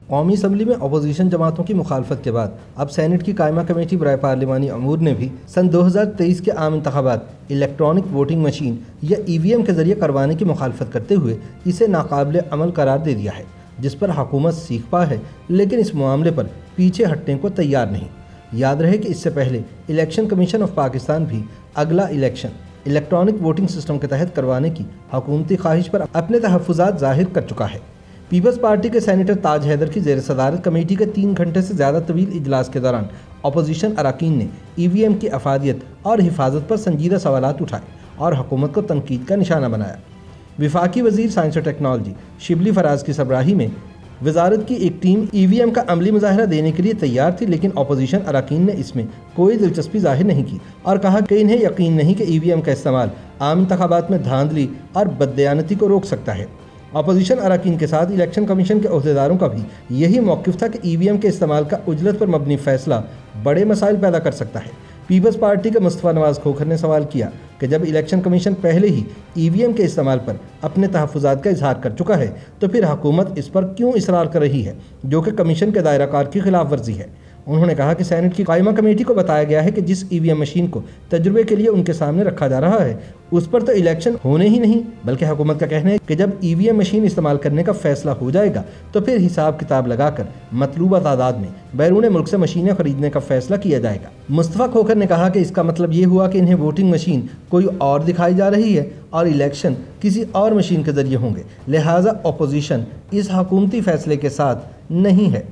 कौमी असम्बली में अपोजिशन जमातों की मुखालफत के बाद अब सेनेट की कायमा कमेटी बराए पार्लिमानी अमूर ने भी सन 2023 के आम इंतखाबात इलेक्ट्रॉनिक वोटिंग मशीन या EVM के जरिए करवाने की मुखालफत करते हुए इसे नाकाबिल अमल करार दे दिया है, जिस पर हुकूमत सीख पा है लेकिन इस मामले पर पीछे हटने को तैयार नहीं। याद रहे कि इससे पहले इलेक्शन कमीशन ऑफ पाकिस्तान भी अगला इलेक्शन इलेक्ट्रॉनिक वोटिंग सिस्टम के तहत करवाने की हुकूमती ख्वाहिश पर अपने तहफ़्फ़ुज़ात ज़ाहिर कर चुका है। पीपल्स पार्टी के सेनेटर ताज हैदर की ज़ेर सदारत कमेटी के 3 घंटे से ज़्यादा तवील इजलास के दौरान अपोजिशन अरकान ने EVM की अफादियत और हिफाजत पर संजीदा सवालात उठाए और हुकूमत को तनकीद का निशाना बनाया। वफाकी वज़ीर साइंस और टेक्नोलॉजी शिबली फराज की सरबराही में वजारत की एक टीम EVM का अमली मुजाहरा देने के लिए तैयार थी, लेकिन अपोजिशन अरकान ने इसमें कोई दिलचस्पी जाहिर नहीं की और कहा कि इन्हें यकीन नहीं कि EVM का इस्तेमाल आम इंतखाबात में धांधली और बददयानती को रोक सकता है। अपोजिशन अरकान के साथ इलेक्शन कमीशन के अहदेदारों का भी यही मौक़िफ़ था कि EVM के इस्तेमाल का उजलत पर मबनी फ़ैसला बड़े मसाइल पैदा कर सकता है। पीपल्स पार्टी के मुस्तफ़ा नवाज़ खोखर ने सवाल किया कि जब इलेक्शन कमीशन पहले ही EVM के इस्तेमाल पर अपने तहफ़्फ़ुज़ात का इजहार कर चुका है तो फिर हुकूमत इस पर क्यों इसरार कर रही है, जो कि कमीशन के दायरा कार की खिलाफ वर्जी है। उन्होंने कहा कि सेनेट की कायमा कमेटी को बताया गया है कि जिस EVM मशीन को तजुर्बे के लिए उनके सामने रखा जा रहा है उस पर तो इलेक्शन होने ही नहीं, बल्कि हुकूमत का कहना है कि जब EVM मशीन इस्तेमाल करने का फैसला हो जाएगा तो फिर हिसाब किताब लगाकर मतलूबा तादाद में बैरून मुल्क से मशीनें खरीदने का फैसला किया जाएगा। मुस्तफ़ा खोखर ने कहा कि इसका मतलब ये हुआ कि इन्हें वोटिंग मशीन कोई और दिखाई जा रही है और इलेक्शन किसी और मशीन के जरिए होंगे, लिहाजा अपोजिशन इस हुकूमती फैसले के साथ नहीं है।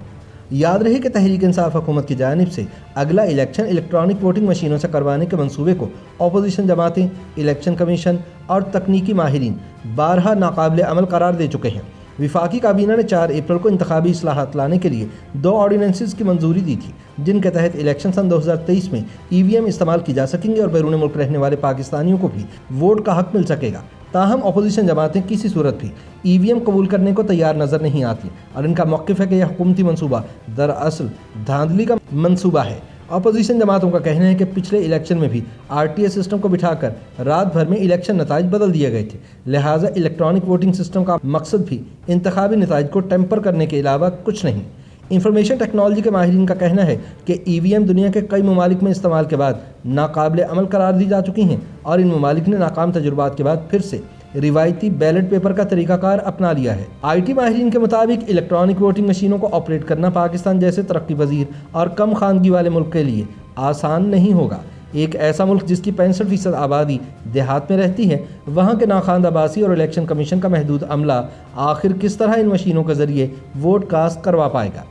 याद रहे कि तहरीक इंसाफ हुकूमत की जानिब से अगला इलेक्शन इलेक्ट्रॉनिक वोटिंग मशीनों से करवाने के मंसूबे को अपोजिशन जमातें, इलेक्शन कमीशन और तकनीकी माहिरीन बारहा नाकाबिल अमल करार दे चुके हैं। वफाकी काबीना ने 4 अप्रैल को इंतखाबी इस्लाहात लाने के लिए 2 ऑर्डिनेंसेस की मंजूरी दी थी, जिनके तहत इलेक्शन सन 2023 में EVM इस्तेमाल की जा सकेंगे और बैरून मुल्क रहने वाले पाकिस्तानियों को भी वोट का हक मिल सकेगा। ताहम अपोजिशन जमातें किसी सूरत भी EVM कबूल करने को तैयार नज़र नहीं आती और इनका मौक़िफ़ है कि यह हुकूमती मनसूबा दरअसल धांधली का मनसूबा है। अपोजिशन जमातों का कहना है कि पिछले इलेक्शन में भी RTA सिस्टम को बिठाकर रात भर में इलेक्शन नताइज बदल दिए गए थे, लिहाजा इलेक्ट्रॉनिक वोटिंग सिस्टम का मकसद भी इंतखाबी नताइज को टेम्पर करने के अलावा कुछ नहीं। इंफॉर्मेशन टेक्नोलॉजी के माहिरीन का कहना है कि EVM दुनिया के कई ममालिक में इस्तेमाल के बाद नाकाबिल अमल करार दी जा चुकी हैं और इन ममालिक ने नाकाम तजुर्बात के बाद फिर से रिवायती बैलेट पेपर का तरीकाकार अपना लिया है। IT माहिरीन के मुताबिक इलेक्ट्रॉनिक वोटिंग मशीनों को ऑपरेट करना पाकिस्तान जैसे तरक्की पजीर और कम खानगी वाले मुल्क के लिए आसान नहीं होगा। एक ऐसा मुल्क जिसकी 65% आबादी देहात में रहती है, वहाँ के नाखानद आबासी और इलेक्शन कमीशन का महदूद अमला आखिर किस तरह इन मशीनों के ज़रिए वोट कास्ट करवा पाएगा।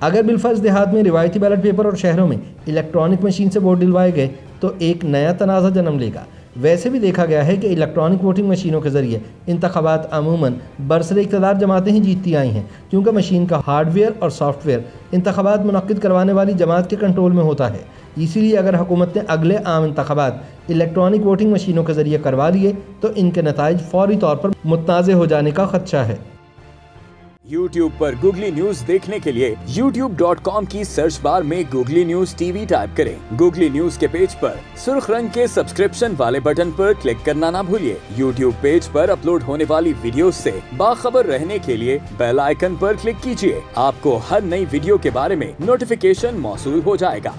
अगर बिलफर्ज देहात में रिवायती बैलेट पेपर और शहरों में इलेक्ट्रॉनिक मशीन से वोट दिलवाए गए तो एक नया तनाज़ा जन्म लेगा। वैसे भी देखा गया है कि इलेक्ट्रॉनिक वोटिंग मशीनों के ज़रिए इंतखाबात अमूमन बरसरे इक़्तिदार जमातें ही जीतती आई हैं, क्योंकि मशीन का हार्डवेयर और सॉफ्टवेयर इंतखाबात मुनक्किद करवाने वाली जमात के कंट्रोल में होता है। इसीलिए अगर हुकूमत ने अगले आम इंतखाबात इलेक्ट्रॉनिक वोटिंग मशीनों के ज़रिए करवा लिए तो इनके नताइज फौरी तौर पर मुतनाज़ हो जाने का खदशा है। YouTube पर गूगली न्यूज देखने के लिए youtube.com की सर्च बार में गूगली न्यूज TV टाइप करें। गूगली न्यूज के पेज पर सुर्ख रंग के सब्सक्रिप्शन वाले बटन पर क्लिक करना ना भूलिए। YouTube पेज पर अपलोड होने वाली वीडियोस से बाखबर रहने के लिए बेल आइकन पर क्लिक कीजिए। आपको हर नई वीडियो के बारे में नोटिफिकेशन मौसूल हो जाएगा।